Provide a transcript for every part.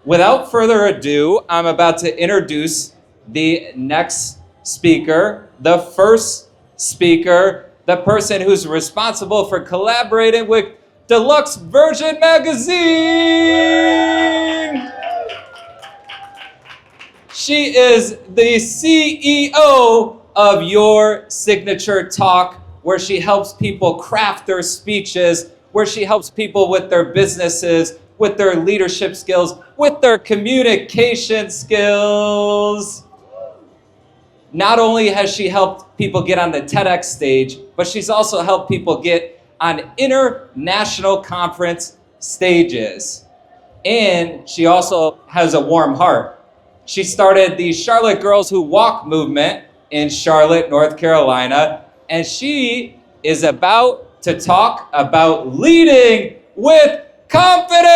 Without further ado, I'm about to introduce the next speaker, the first speaker, the person who's responsible for collaborating with Deluxe Version Magazine. She is the CEO of Your Signature Talk, where she helps people craft their speeches, where she helps people with their businesses, with their leadership skills, with their communication skills. Not only has she helped people get on the TEDx stage, but she's also helped people get on international conference stages. And she also has a warm heart. She started the Charlotte Girls Who Walk movement in Charlotte, North Carolina, and she is about to talk about leading with confidence.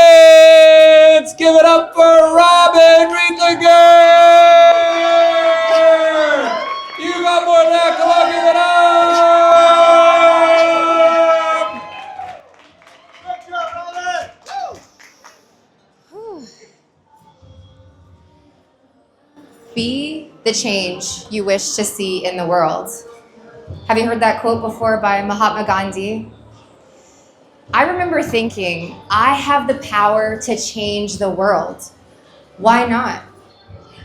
Give it up for Robyn Riedlinger. You got more than that. Come on, give it up. Be the change you wish to see in the world. Have you heard that quote before by Mahatma Gandhi? I remember thinking, I have the power to change the world. Why not?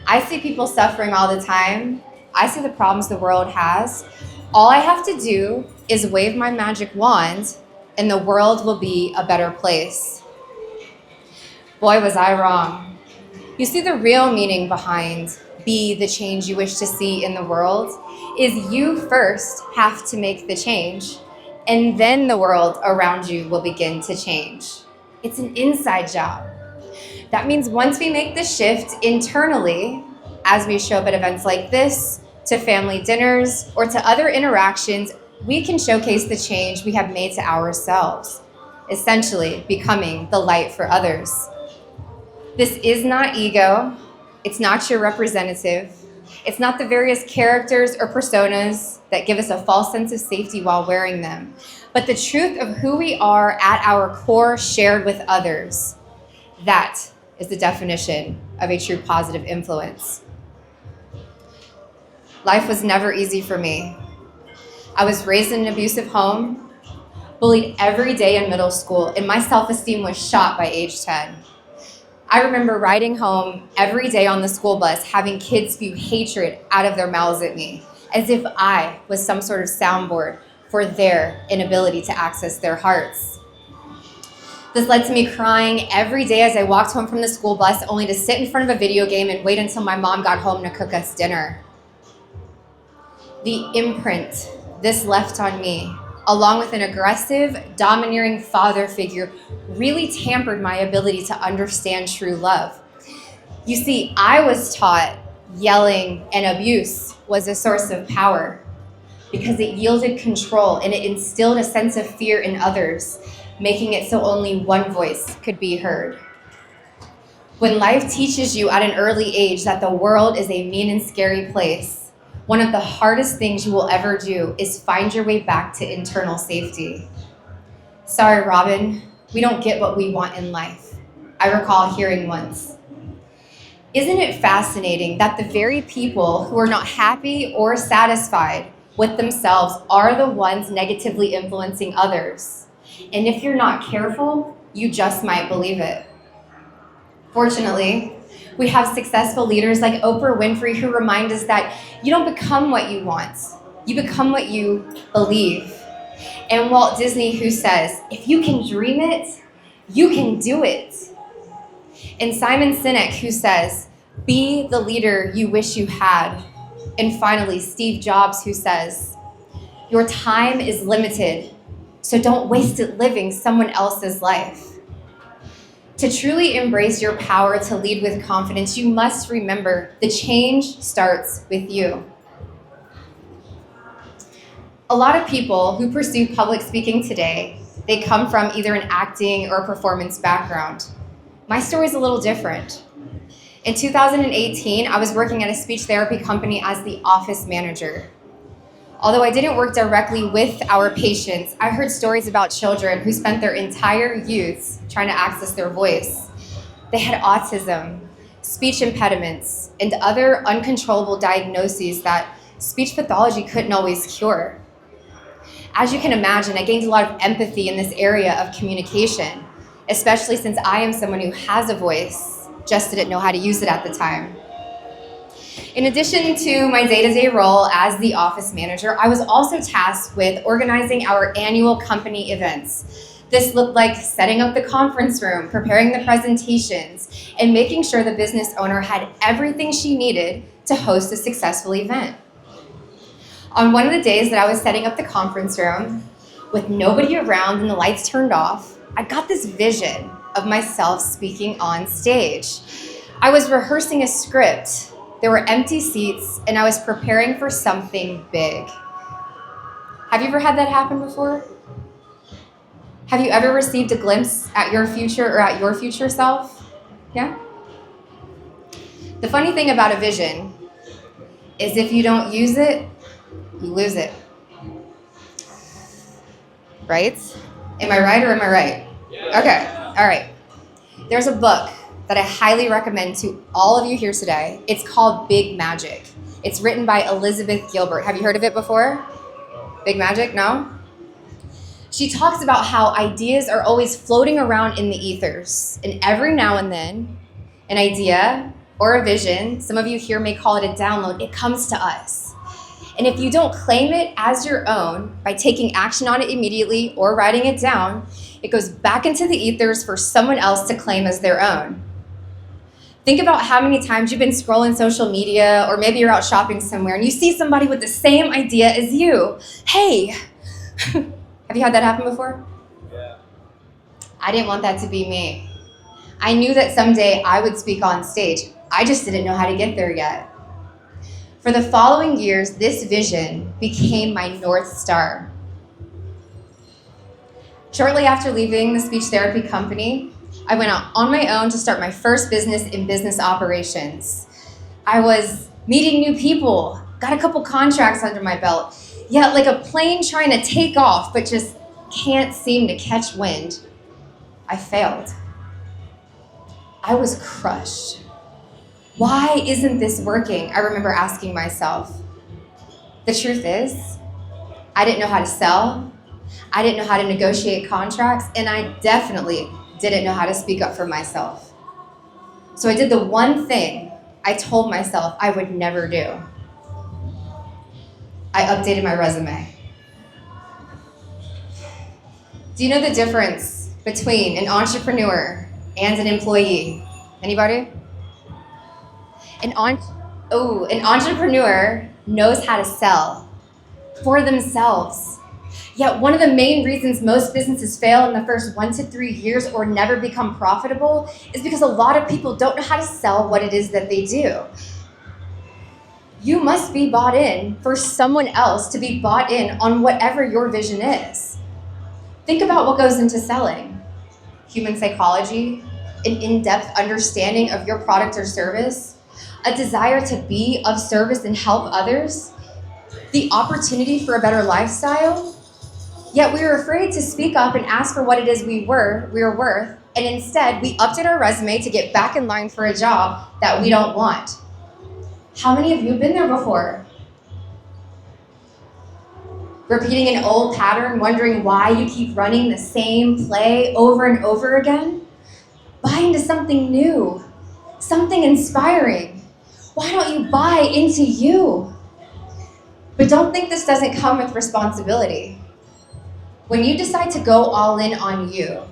I see people suffering all the time. I see the problems the world has. All I have to do is wave my magic wand and the world will be a better place. Boy, was I wrong. You see, the real meaning behind be the change you wish to see in the world is you first have to make the change, and then the world around you will begin to change. It's an inside job. That means once we make the shift internally, as we show up at events like this, to family dinners, or to other interactions, we can showcase the change we have made to ourselves, essentially becoming the light for others. This is not ego. It's not your representative. It's not the various characters or personas that give us a false sense of safety while wearing them, but the truth of who we are at our core shared with others. That is the definition of a true positive influence. Life was never easy for me. I was raised in an abusive home, bullied every day in middle school, and my self-esteem was shot by age 10. I remember riding home every day on the school bus, having kids spew hatred out of their mouths at me, as if I was some sort of soundboard for their inability to access their hearts. This led to me crying every day as I walked home from the school bus, only to sit in front of a video game and wait until my mom got home to cook us dinner. The imprint this left on me, along with an aggressive, domineering father figure, really tampered my ability to understand true love. You see, I was taught yelling and abuse was a source of power because it yielded control and it instilled a sense of fear in others, making it so only one voice could be heard. When life teaches you at an early age that the world is a mean and scary place, one of the hardest things you will ever do is find your way back to internal safety. Sorry, Robyn, we don't get what we want in life. I recall hearing once. Isn't it fascinating that the very people who are not happy or satisfied with themselves are the ones negatively influencing others? And if you're not careful, you just might believe it. Fortunately, we have successful leaders like Oprah Winfrey who remind us that you don't become what you want, you become what you believe. And Walt Disney who says, if you can dream it, you can do it. And Simon Sinek who says, be the leader you wish you had. And finally, Steve Jobs who says, your time is limited, so don't waste it living someone else's life. To truly embrace your power to lead with confidence, you must remember the change starts with you. A lot of people who pursue public speaking today, they come from either an acting or performance background. My story is a little different. In 2018, I was working at a speech therapy company as the office manager. Although I didn't work directly with our patients, I heard stories about children who spent their entire youths trying to access their voice. They had autism, speech impediments, and other uncontrollable diagnoses that speech pathology couldn't always cure. As you can imagine, I gained a lot of empathy in this area of communication, especially since I am someone who has a voice, just didn't know how to use it at the time. In addition to my day-to-day role as the office manager, I was also tasked with organizing our annual company events. This looked like setting up the conference room, preparing the presentations, and making sure the business owner had everything she needed to host a successful event. On one of the days that I was setting up the conference room, with nobody around and the lights turned off, I got this vision of myself speaking on stage. I was rehearsing a script. There were empty seats, and I was preparing for something big. Have you ever had that happen before? Have you ever received a glimpse at your future or at your future self? Yeah? The funny thing about a vision is if you don't use it, you lose it. Right? Am I right or am I right? Yeah. Okay, all right. There's a book that I highly recommend to all of you here today. It's called Big Magic. It's written by Elizabeth Gilbert. Have you heard of it before? Big Magic? No? She talks about how ideas are always floating around in the ethers. And every now and then, an idea or a vision, some of you here may call it a download, it comes to us. And if you don't claim it as your own by taking action on it immediately or writing it down, it goes back into the ethers for someone else to claim as their own. Think about how many times you've been scrolling social media, or maybe you're out shopping somewhere and you see somebody with the same idea as you. Hey, have you had that happen before? Yeah. I didn't want that to be me. I knew that someday I would speak on stage. I just didn't know how to get there yet. For the following years, this vision became my North Star. Shortly after leaving the speech therapy company, I went out on my own to start my first business in business operations. I was meeting new people, got a couple contracts under my belt, yet like a plane trying to take off but just can't seem to catch wind. I failed. I was crushed. Why isn't this working? I remember asking myself. The truth is, I didn't know how to sell, I didn't know how to negotiate contracts, and I definitely didn't know how to speak up for myself. So I did the one thing I told myself I would never do. I updated my resume. Do you know the difference between an entrepreneur and an employee? Anybody? An entrepreneur knows how to sell for themselves. Yet one of the main reasons most businesses fail in the first 1 to 3 years or never become profitable is because a lot of people don't know how to sell what it is that they do. You must be bought in for someone else to be bought in on whatever your vision is. Think about what goes into selling. Human psychology, an in-depth understanding of your product or service, a desire to be of service and help others, the opportunity for a better lifestyle. Yet we were afraid to speak up and ask for what it is we were worth, and instead we updated our resume to get back in line for a job that we don't want. How many of you have been there before? Repeating an old pattern, wondering why you keep running the same play over and over again? Buy into something new, something inspiring. Why don't you buy into you? But don't think this doesn't come with responsibility. When you decide to go all in on you,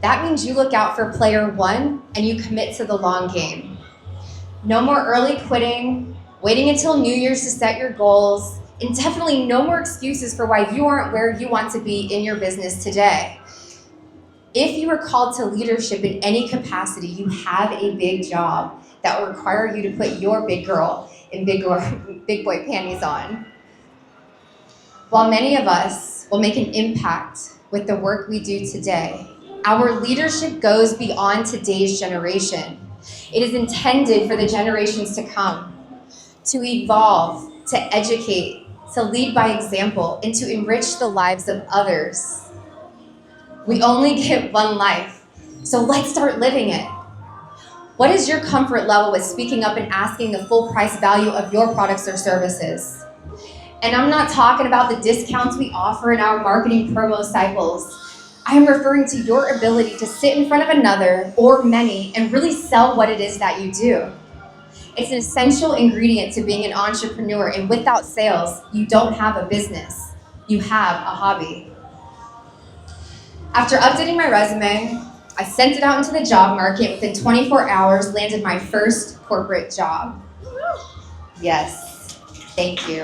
that means you look out for player one and you commit to the long game. No more early quitting, waiting until New Year's to set your goals, and definitely no more excuses for why you aren't where you want to be in your business today. If you are called to leadership in any capacity, you have a big job that will require you to put your big girl and big boy panties on. While many of us will make an impact with the work we do today, our leadership goes beyond today's generation. It is intended for the generations to come, to evolve, to educate, to lead by example, and to enrich the lives of others. We only get one life, so let's start living it. What is your comfort level with speaking up and asking the full price value of your products or services? And I'm not talking about the discounts we offer in our marketing promo cycles. I am referring to your ability to sit in front of another or many and really sell what it is that you do. It's an essential ingredient to being an entrepreneur, and without sales, you don't have a business. You have a hobby. After updating my resume, I sent it out into the job market. Within 24 hours, landed my first corporate job. Yes, thank you.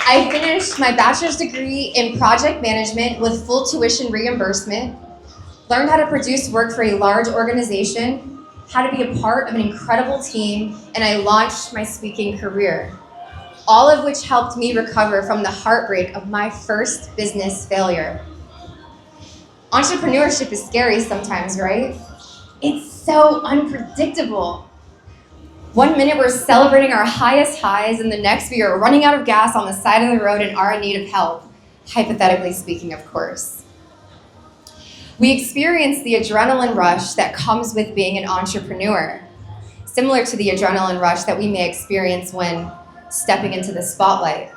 I finished my bachelor's degree in project management with full tuition reimbursement, learned how to produce work for a large organization, how to be a part of an incredible team, and I launched my speaking career, all of which helped me recover from the heartbreak of my first business failure. Entrepreneurship is scary sometimes, right? It's so unpredictable. One minute we're celebrating our highest highs, and the next we are running out of gas on the side of the road and are in need of help, hypothetically speaking, of course. We experience the adrenaline rush that comes with being an entrepreneur, similar to the adrenaline rush that we may experience when stepping into the spotlight.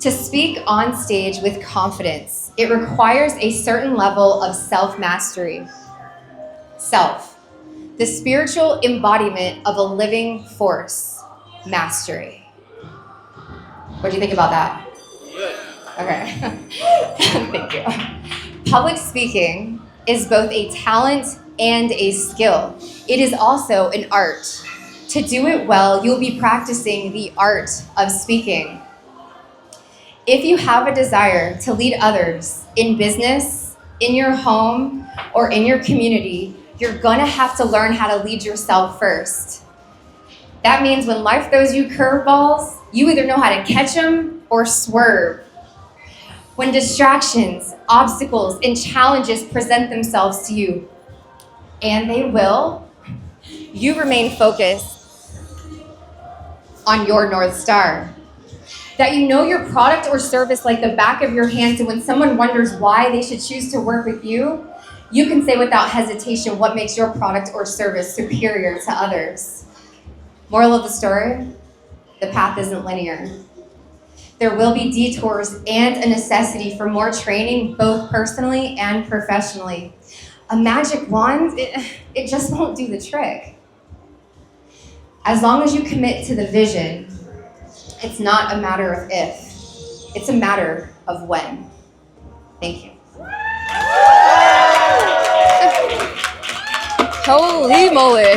To speak on stage with confidence, it requires a certain level of self-mastery. Self, the spiritual embodiment of a living force, mastery. What do you think about that? Okay, thank you. Public speaking is both a talent and a skill. It is also an art. To do it well, you'll be practicing the art of speaking. If you have a desire to lead others in business, in your home, or in your community, you're gonna have to learn how to lead yourself first. That means when life throws you curveballs, you either know how to catch them or swerve. When distractions, obstacles, and challenges present themselves to you, and they will, you remain focused on your North Star. That you know your product or service like the back of your hand, so when someone wonders why they should choose to work with you, you can say without hesitation what makes your product or service superior to others. Moral of the story, the path isn't linear. There will be detours and a necessity for more training, both personally and professionally. A magic wand, it just won't do the trick. As long as you commit to the vision, it's not a matter of if, it's a matter of when. Thank you. Holy moly.